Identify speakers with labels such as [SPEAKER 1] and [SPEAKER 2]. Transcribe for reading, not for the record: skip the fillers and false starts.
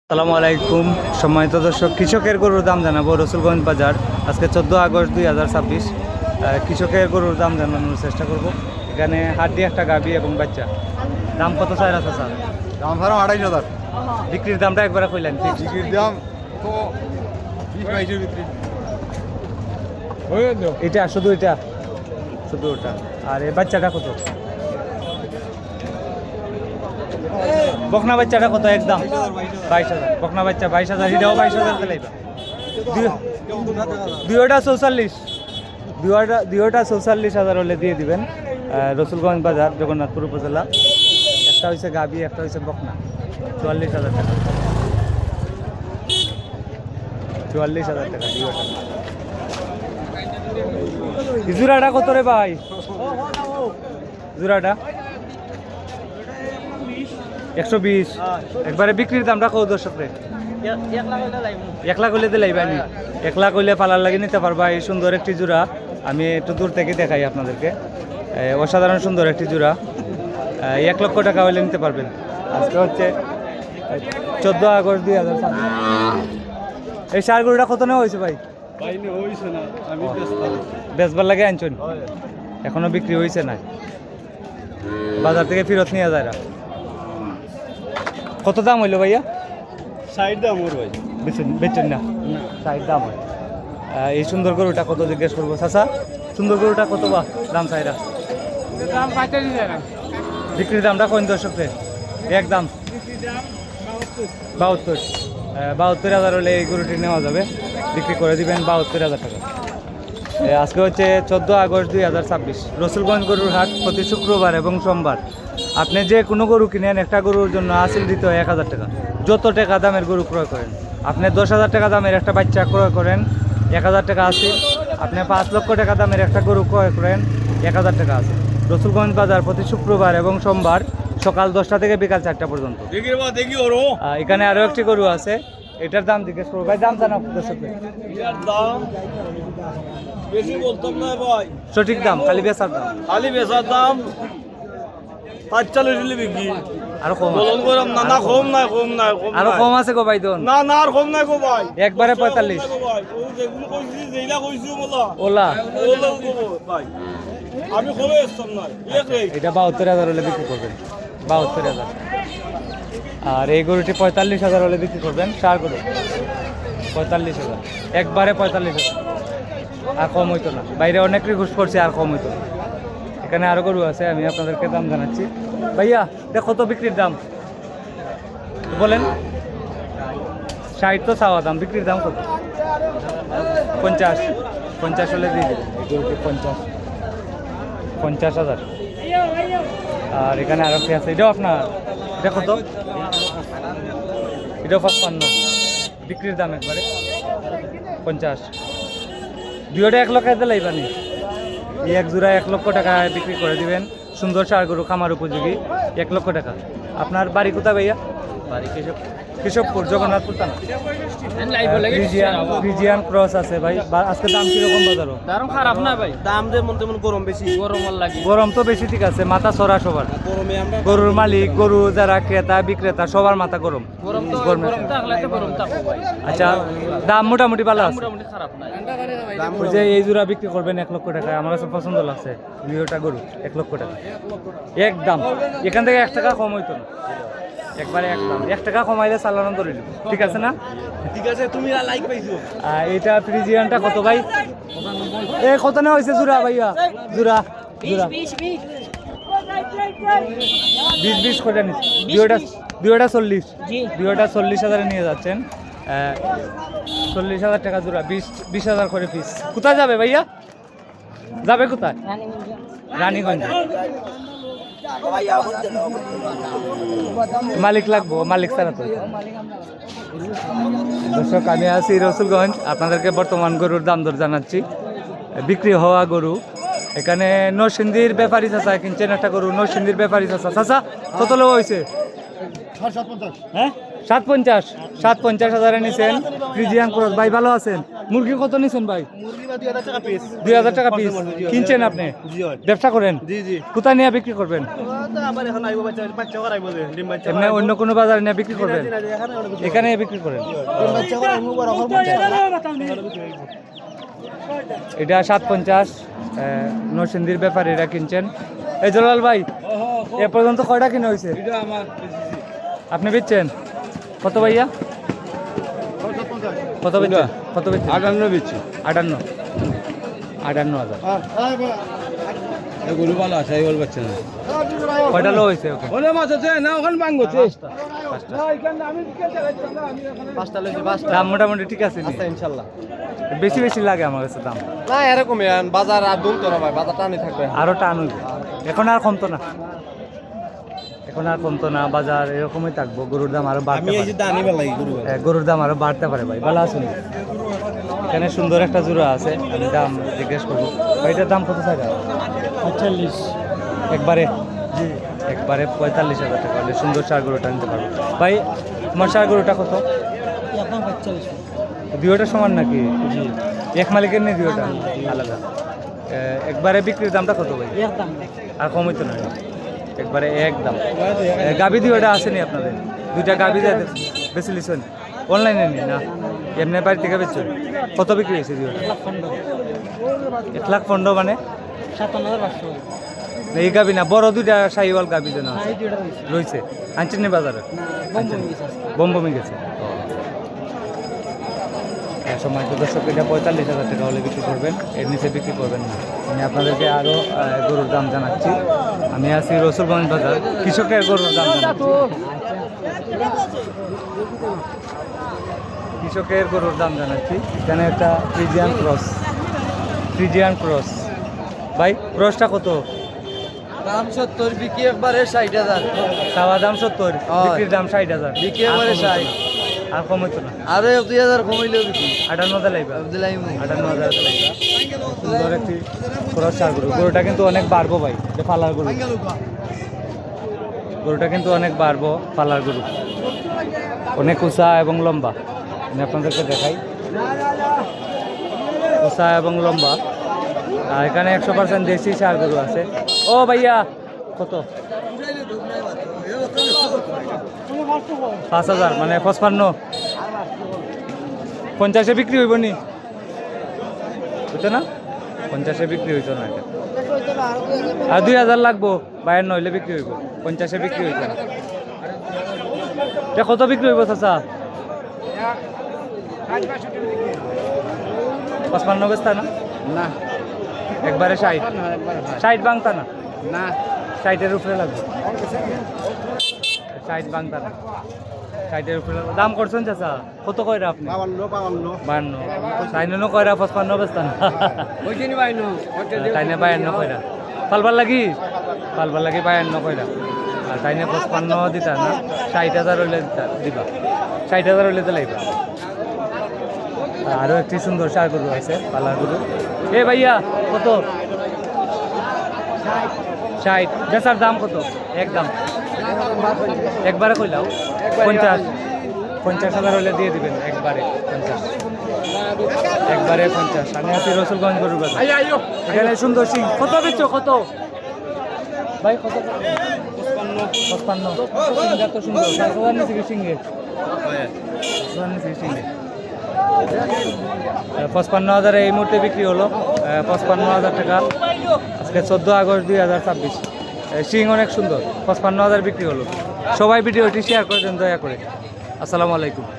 [SPEAKER 1] আসসালামু আলাইকুম সম্মানিত দর্শক, কৃষকের গরুর দাম জানাবো রসুলগঞ্জ বাজার। আজকে 14 আগস্ট 2026। কৃষকের গরুর দাম জানানোর চেষ্টা করব। এখানে হাড্ডি একটা গাভী এবং বাচ্চা। দাম কত চাই আছে স্যার?
[SPEAKER 2] দাম ধরো 28,000।
[SPEAKER 1] বিক্রির দামটা একবারে কইলেন।
[SPEAKER 2] বিক্রির দাম তো 20-22 বিক্রি।
[SPEAKER 1] এটা শুধু ওটা। আর এই বাচ্চাটা কত? বকনা বাচ্চাটা কত? একদম 22,000। বকনা বাচ্চা 22,000, এটাও 22,000 দিলাইবা। দুইটা 44, দুইটা 44,000 হলে দিয়ে দিবেন। রসুলগঞ্জ বাজার, জগন্নাথপুর উপজেলা। একটা হয়েছে গাভী, একটা হয়েছে বকনা। 44,000 টাকা। 44,000 টাকা দুইটা। জোড়াটা কত রে ভাই? জোড়াটা 120। একবারে বিক্রির দামটা কত দর্শক রে? 1 লাখ হইলে দিলাই ভাই। 1 লাখ হইলে পালার লাগে নিতে পারবা। এই সুন্দর একটি জোড়া আমি একটু দূর থেকে দেখাই আপনাদেরকে। অসাধারণ সুন্দর একটি জোড়া। 1 লক্ষ টাকা হইলে নিতে পারবেন। আজকে হচ্ছে 14 আগস্ট 2026। এই সার গরুটা কত নেওয়া হয়েছে ভাই? বেচবার লাগে আনছেন, এখনো বিক্রি হয়েছে না। বাজার থেকে ফেরত নিয়ে যায়। কত দাম হইলো ভাইয়া?
[SPEAKER 2] 60 দাম ওর ভাই।
[SPEAKER 1] বেচেন না? 60 দাম হয়। এই সুন্দর গরুটা কত জিজ্ঞেস করবো চাচা? সুন্দর গরুটা কত বা দাম চাইরা? বিক্রির দামটা কোন দর্শকরে? একদম 72,000 হলে এই গরুটি নেওয়া যাবে। বিক্রি করে দিবেন 72,000 টাকা। আজকে হচ্ছে 14 আগস্ট 2026। রসুলগঞ্জ গরুর হাট প্রতি শুক্রবার এবং সোমবার। আপনি যে কোনো গরু কিনেন, একটা গরুর জন্য আসিল দিতে হয় 1,000 টাকা। যত টাকা দামের গরু ক্রয় করেন, আপনি 10,000 টাকা দামের একটা বাচ্চা ক্রয় করেন, 1,000 টাকা আসিল। আপনি 5 লক্ষ টাকা দামের একটা গরু ক্রয় করেন, 1,000 টাকা আছে। রসুলগঞ্জ বাজার প্রতি শুক্রবার এবং সোমবার সকাল 10টা থেকে বিকাল 4টা পর্যন্ত। এখানে আরও একটি গরু আছে, এটার দাম জিজ্ঞেস করবো ভাই। দাম জানাও দর্শকদের।
[SPEAKER 2] বেশি বলতাম না ভাই,
[SPEAKER 1] সঠিক দাম, খালি বেচার দাম।
[SPEAKER 2] খালি বেচার দাম 45 বিক্রি।
[SPEAKER 1] আরো কম আছে?
[SPEAKER 2] বলন করাম না, না কম নাই, কম নাই, কম
[SPEAKER 1] আরো
[SPEAKER 2] নাই।
[SPEAKER 1] কম আছে গো ভাই দন?
[SPEAKER 2] না না আর কম নাই গো ভাই,
[SPEAKER 1] একবারে 45।
[SPEAKER 2] গো ভাই ও যেগুলো কইছি যেইলা কইছি বলা
[SPEAKER 1] ওলা
[SPEAKER 2] ওলা গো ভাই, আমি কমে আসতাম না এক রে।
[SPEAKER 1] এটা 72,000 হলে বিক্রি করবেন। 72,000। আর এই গরুটি 45,000 হলে বিক্রি করবেন। সার গরু 45,000, একবারে 45,000। আর কম হইতো না, বাইরে অনেক রিকোয়েস্ট করছে, আর কম হইতো না। এখানে আরো গরু আছে, আমি আপনাদেরকে দাম জানাচ্ছি। ভাইয়া এটা কত বিক্রির দাম বলেন? 60 তো চাওয়া দাম, বিক্রির দাম কত? 50 হলে দিয়ে দেবেন এই গরুটি। 50,000। আর এখানে আরো কি আছে? এটাও আপনার? এটা কত? এটাও 55। বিক্রির দাম একবারে 50। দুইটা 1 লক্ষ দিলেই বানি। এই এক জোড়া 1 লক্ষ টাকায় বিক্রি করে দিবেন। সুন্দর সার গরু, খামার উপযোগী, 1 লক্ষ টাকা। আপনার বাড়ি কোথায় ভাইয়া? বাড়ি কেশবপুর, জগন্নাথপুর থানা। ফ্রিজিয়ান ক্রস আছে ভাই। আজকে দাম কিরকম বাজারও?
[SPEAKER 3] দাম খারাপ না ভাই,
[SPEAKER 2] দাম যেমন তেমন গরম বেশি,
[SPEAKER 3] গরম লাগে।
[SPEAKER 1] গরম তো বেশি, ঠিক আছে। মাথা সরা সবার,
[SPEAKER 2] গরমে আমরা
[SPEAKER 1] গরুর মালিক, গরু যারা ক্রেতা বিক্রেতা সবার মাথা গরম।
[SPEAKER 3] গরম তো
[SPEAKER 1] গরমে।
[SPEAKER 3] গরম থাকলে তো গরম থাকবো ভাই।
[SPEAKER 1] আচ্ছা, দাম মোটামুটি ভালো আছে।
[SPEAKER 3] মোটামুটি খারাপ নাই।
[SPEAKER 1] ওই যে এই জোড়া বিক্রি করবেন 1 লক্ষ টাকায়, আমার কাছে পছন্দ লাগছে। ভিডিওটা গরু 1 লক্ষ টাকা একদম। এখান থেকে 1 টাকা কম হইতো না, একবারে একদম। 1 টাকা কমাইলে চালানো ধরিল, ঠিক আছে না?
[SPEAKER 2] ঠিক আছে। তুমি লাইক পাইছো?
[SPEAKER 1] এইটা ফ্রিজিয়ানটা কত ভাই? এ কত না হয়েছে জোড়া ভাইয়া? জোড়া 20 করে নিচ্ছে। দুইটা 40। দুইটা 40,000 নিয়ে যাচ্ছেন। 40,000 টাকা জোড়া, 20,000 করে পিস। কোথায় যাবে ভাইয়া? যাবে কোথায়? রানীগঞ্জ। মালিক লাগবো, মালিক ছাড়া তো। দর্শক, আমি আছি রসুলগঞ্জ। আপনাদেরকে বর্তমান গরুর দাম দর জানাচ্ছি। বিক্রি হওয়া গরু এখানে নরসিংদীর ব্যাপারী চাচা কিনছেন একটা গরু। নরসিংদীর ব্যাপারী চাচা, চাচা কত লোক হয়েছে? হ্যাঁ 57,000 নিছেন। ফ্রিজিয়ান ক্রস ভাই, ভালো আছেন? মুরগি কত নিছেন ভাই?
[SPEAKER 2] মুরগি বা 2000 টাকা পিস
[SPEAKER 1] 2000 টাকা পিস কিনছেন আপনি?
[SPEAKER 2] জি হয়
[SPEAKER 1] ব্যবসা করেন?
[SPEAKER 2] জি জি
[SPEAKER 1] কোথায় নিয়ে বিক্রি করবেন?
[SPEAKER 2] তো আবার এখন আইবো বাচ্চা করাইবো যে ডিম বাচ্চা
[SPEAKER 1] এমনি অন্য কোনো বাজারে নিয়ে বিক্রি করবেন?
[SPEAKER 2] এখানে
[SPEAKER 1] এখানে বিক্রি করেন?
[SPEAKER 2] ডিম বাচ্চা করাইবো বড় হল
[SPEAKER 1] এটা 750 নরসিংদীর ব্যাপারীরা কিনছেন। এই জলাল ভাই এ পর্যন্ত কয়টা কিনে হয়েছে? আপনি বেচছেন কত ভাইয়া? কত বেচছেন? কত বেচছেন?
[SPEAKER 2] 58 বেচছি
[SPEAKER 1] 58,000।
[SPEAKER 2] গরু ভালো আছে এই বল বাচ্চা না
[SPEAKER 1] কয়টা লো হয়েছে ওকে?
[SPEAKER 2] ওরে মাছ আছে না ওখানে ভাঙবো
[SPEAKER 1] পাঁচটা।
[SPEAKER 2] পাঁচটা লইছি পাঁচটা
[SPEAKER 1] দাম মোটামুটি ঠিক আছে নি?
[SPEAKER 2] আচ্ছা ইনশাআল্লাহ
[SPEAKER 1] বেশি বেশি লাগে আমার কাছে দাম,
[SPEAKER 2] না এরকমই বাজার আর দুল তো না ভাই বাজার টানি থাকবে
[SPEAKER 1] আরো টান হইব। এখন আর কমতো না, এখন আর কমতো না, বাজার এরকমই থাকবো। গরুর দাম আরো বাড়তে পারে,
[SPEAKER 2] দানি বেলাই গরু
[SPEAKER 1] গরুর দাম আরো বাড়তে পারে ভাই। ভালো আছেন? এখানে সুন্দর একটা জোড়া আছে, আমি দাম জিজ্ঞেস করবো। ভাই এটার দাম কত টাকা?
[SPEAKER 3] 45
[SPEAKER 1] একবারে একবারে 45,000 টাকা হলে সুন্দর সার গরুটা নিতে পারবো। ভাই তোমার সার গরুটা কত?
[SPEAKER 3] একদম 45
[SPEAKER 1] দুইটা সমান নাকি? জি, এক মালিকের নেই, দুইটা আলাদা। একবারে বিক্রির দামটা কত ভাই?
[SPEAKER 3] একদম
[SPEAKER 1] আর কম হইতো না, একবারে একদম। গাভি দুইটা আসেনি আপনাদের? দুইটা গাভি বেশি লিছেন অনলাইনে নি না এমনি বাড়ি থেকে বেচছেন? কত বিক্রি হয়েছে দুইটা? 1,15,000 মানে
[SPEAKER 3] 57,500
[SPEAKER 1] এই গাভি না, বড় দুইটা শাহিওয়াল গাভি যেন আছে রয়েছে, আনছেন নি বাজারে? বম্বমি গেছে। সময় তো দর্শক এটা 45,000 টাকা হলে বিক্রি করবেন, এর নিচে বিক্রি করবেন না। আমি আপনাদেরকে আরও গরুর দাম জানাচ্ছি। আমি আছি রসুলগঞ্জ বাজার, কৃষকের গরুর দাম জানাচ্ছি। কৃষকের গরুর দাম জানাচ্ছি। এখানে একটা ফ্রিজিয়ান ক্রস। ভাই ক্রসটা কত?
[SPEAKER 2] দাম 70 বিক্রি একবারে 60,000
[SPEAKER 1] চাওয়া দাম 70, বিক্রির দাম 60,000।
[SPEAKER 2] বিক্রি একবারে 60
[SPEAKER 1] আর কম হইতো না?
[SPEAKER 2] আরে 2000 কমাইলেও বিক্রি
[SPEAKER 1] 58,000 লাগবে।
[SPEAKER 2] আব্দুল্লাহিম
[SPEAKER 1] 58,000 লাগবে। সুন্দর একটি ক্রস সার গরু। গরুটা কিন্তু অনেক বাড়বো ভাই, এটা ফালার গরু। গরুটা কিন্তু অনেক বাড়বো, ফালার গরু, অনেক উঁচা এবং লম্বা। আমি আপনাদেরকে দেখাই, উঁচা এবং লম্বা। আর এখানে 100% দেশি সার গরু আছে। ও ভাইয়া কত? 5,000 মানে 55। 50-এ বিক্রি হইব নি? হইতো না? 50-এ বিক্রি হইতো না এটা। আর 2,000 লাগবো, 52 হইলে বিক্রি হইব। 50-এ বিক্রি হইতো না। এটা কত বিক্রি হইব চাচা? 55 বেচতা না?
[SPEAKER 2] না
[SPEAKER 1] একবারে 60। 60 বাংতা না?
[SPEAKER 2] না
[SPEAKER 1] 60-এর উপরে লাগবে। 60 বাংতা না, 60-এর উপরে লাগবে। দাম করছেন চাচা কত কয়রা আপনি? 52। তাইনে কয়রা 55 বেচতা না?
[SPEAKER 2] ওইখানে বাইনো
[SPEAKER 1] তাইনে 52 কয়রা। পালবার লাগি 52 কয়রা। আর তাইনে 55 দিতা না, 60,000 হইলে দিবা। 60,000 হইলে তো লাগবে। আরও একটি সুন্দর সার গরু আছে, পালার গরু। এ ভাইয়া কত? 60। বেচার দাম কত? একদম একবারে কইলাও 50,000 হলে দিয়ে দিবেন একবারে 50। একবারে 50। আমি আছি রসুলগঞ্জ গরুর বাজার। এখানে সুন্দর সিং। কত বেচছো কত ভাই? কত? 55। সিংটা তো সুন্দর। 5,000 নিচে কি সিংহে? 5,000 নিচে সিংহে। 55,000 এই মুহূর্তে বিক্রি হলো। 55,000 টাকা। আজকে 14 আগস্ট 2026। সিং অনেক সুন্দর। 55,000 বিক্রি হলো। সবাই ভিডিওটি শেয়ার করে দেন দয়া করে। আসসালামু আলাইকুম।